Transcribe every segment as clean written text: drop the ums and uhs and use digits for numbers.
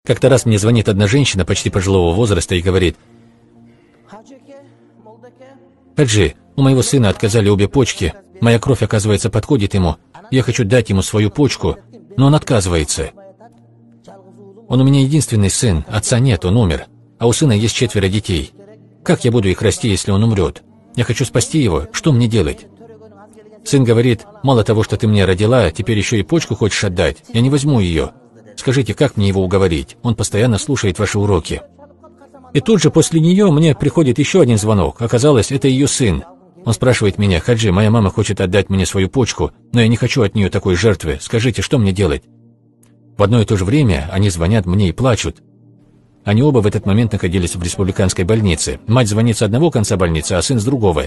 Как-то раз мне звонит одна женщина почти пожилого возраста и говорит: «Хаджи, у моего сына отказали обе почки, моя кровь, оказывается, подходит ему, я хочу дать ему свою почку, но он отказывается. Он у меня единственный сын, отца нет, он умер, а у сына есть 4 детей. Как я буду их расти, если он умрет? Я хочу спасти его, что мне делать?» Сын говорит: «Мало того, что ты мне родила, теперь еще и почку хочешь отдать, я не возьму ее. Скажите, как мне его уговорить? Он постоянно слушает ваши уроки». И тут же после нее мне приходит еще один звонок. Оказалось, это ее сын. Он спрашивает меня: «Хаджи, моя мама хочет отдать мне свою почку, но я не хочу от нее такой жертвы. Скажите, что мне делать?» В одно и то же время они звонят мне и плачут. Они оба в этот момент находились в республиканской больнице. Мать звонит с одного конца больницы, а сын с другого.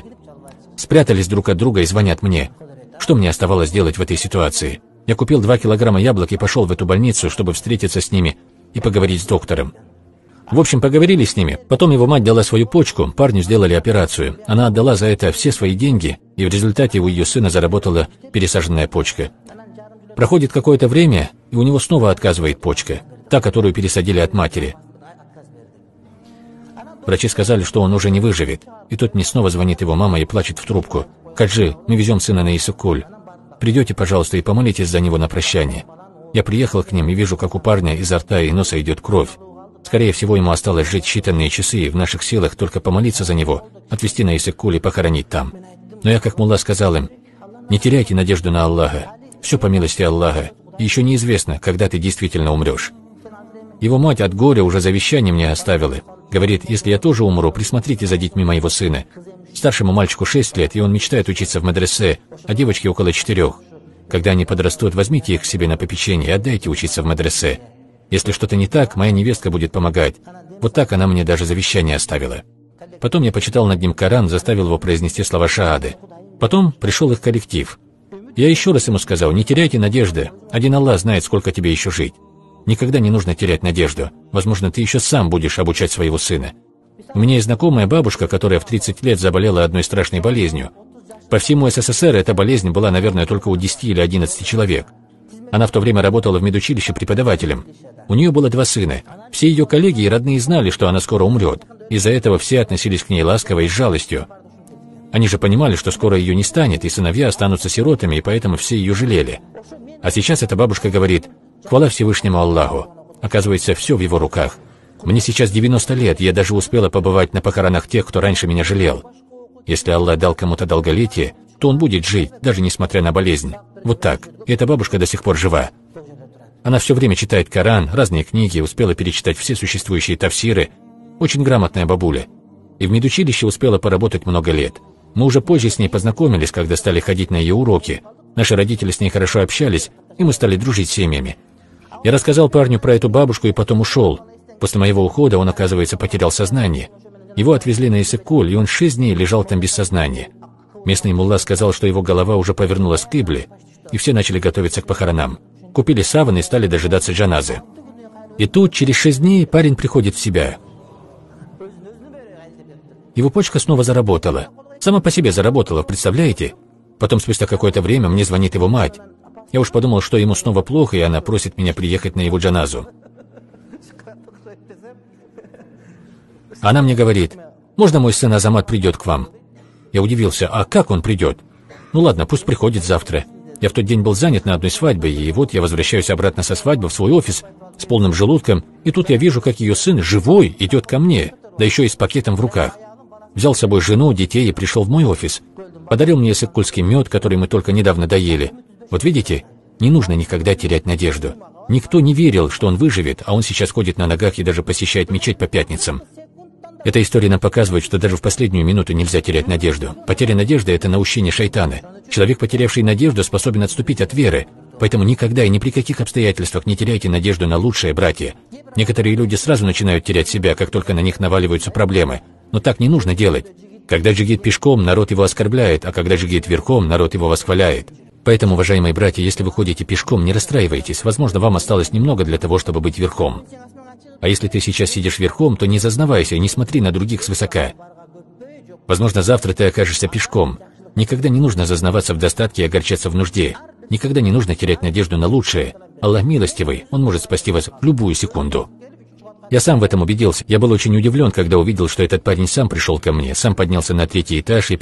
Спрятались друг от друга и звонят мне. Что мне оставалось делать в этой ситуации? Я купил 2 килограмма яблок и пошел в эту больницу, чтобы встретиться с ними и поговорить с доктором. В общем, поговорили с ними. Потом его мать дала свою почку, парню сделали операцию. Она отдала за это все свои деньги, и в результате у ее сына заработала пересаженная почка. Проходит какое-то время, и у него снова отказывает почка, та, которую пересадили от матери. Врачи сказали, что он уже не выживет. И тут мне снова звонит его мама и плачет в трубку: «Хаджи, мы везем сына на Иссык-Куль. Придете, пожалуйста, и помолитесь за него на прощание». Я приехал к ним и вижу, как у парня изо рта и носа идет кровь. Скорее всего, ему осталось жить считанные часы, и в наших силах только помолиться за него, отвезти на Иссык-Куль и похоронить там. Но я, как мулла, сказал им: «Не теряйте надежду на Аллаха. Все по милости Аллаха. И еще неизвестно, когда ты действительно умрешь». Его мать от горя уже завещание мне оставила. Говорит: «Если я тоже умру, присмотрите за детьми моего сына. Старшему мальчику 6 лет, и он мечтает учиться в медресе, а девочке около 4. Когда они подрастут, возьмите их к себе на попечение и отдайте учиться в медресе. Если что-то не так, моя невестка будет помогать». Вот так она мне даже завещание оставила. Потом я почитал над ним Коран, заставил его произнести слова шаады. Потом пришел их коллектив. Я еще раз ему сказал: «Не теряйте надежды. Один Аллах знает, сколько тебе еще жить. Никогда не нужно терять надежду. Возможно, ты еще сам будешь обучать своего сына». У меня есть знакомая бабушка, которая в 30 лет заболела одной страшной болезнью. По всему СССР эта болезнь была, наверное, только у 10 или 11 человек. Она в то время работала в медучилище преподавателем. У нее было 2 сына. Все ее коллеги и родные знали, что она скоро умрет. Из-за этого все относились к ней ласково и с жалостью. Они же понимали, что скоро ее не станет, и сыновья останутся сиротами, и поэтому все ее жалели. А сейчас эта бабушка говорит: «Хвала Всевышнему Аллаху. Оказывается, все в его руках. Мне сейчас 90 лет, и я даже успела побывать на похоронах тех, кто раньше меня жалел. Если Аллах дал кому-то долголетие, то он будет жить, даже несмотря на болезнь. Вот так. И эта бабушка до сих пор жива. Она все время читает Коран, разные книги, успела перечитать все существующие тафсиры. Очень грамотная бабуля. И в медучилище успела поработать много лет. Мы уже позже с ней познакомились, когда стали ходить на ее уроки. Наши родители с ней хорошо общались, и мы стали дружить с семьями. Я рассказал парню про эту бабушку и потом ушел. После моего ухода он, оказывается, потерял сознание. Его отвезли на Иссык-Куль, и он 6 дней лежал там без сознания. Местный мулла сказал, что его голова уже повернулась к кибле, и все начали готовиться к похоронам. Купили саван и стали дожидаться джаназы. И тут, через 6 дней, парень приходит в себя. Его почка снова заработала. Сама по себе заработала, представляете? Потом, спустя какое-то время, мне звонит его мать. Я уж подумал, что ему снова плохо, и она просит меня приехать на его джаназу. Она мне говорит: «Можно мой сын Азамат придет к вам?» Я удивился: «А как он придет?» «Ну ладно, пусть приходит завтра». Я в тот день был занят на одной свадьбе, и вот я возвращаюсь обратно со свадьбы в свой офис с полным желудком, и тут я вижу, как ее сын, живой, идет ко мне, да еще и с пакетом в руках. Взял с собой жену, детей и пришел в мой офис. Подарил мне иссык-кульский мед, который мы только недавно доели. Вот видите, не нужно никогда терять надежду. Никто не верил, что он выживет, а он сейчас ходит на ногах и даже посещает мечеть по пятницам. Эта история нам показывает, что даже в последнюю минуту нельзя терять надежду. Потеря надежды – это наущение шайтана. Человек, потерявший надежду, способен отступить от веры. Поэтому никогда и ни при каких обстоятельствах не теряйте надежду на лучшее, братья. Некоторые люди сразу начинают терять себя, как только на них наваливаются проблемы. Но так не нужно делать. Когда джигит пешком, народ его оскорбляет, а когда джигит верхом, народ его восхваляет. Поэтому, уважаемые братья, если вы ходите пешком, не расстраивайтесь. Возможно, вам осталось немного для того, чтобы быть верхом. А если ты сейчас сидишь верхом, то не зазнавайся и не смотри на других свысока. Возможно, завтра ты окажешься пешком. Никогда не нужно зазнаваться в достатке и огорчаться в нужде. Никогда не нужно терять надежду на лучшее. Аллах милостивый, Он может спасти вас в любую секунду. Я сам в этом убедился. Я был очень удивлен, когда увидел, что этот парень сам пришел ко мне, сам поднялся на 3-й этаж и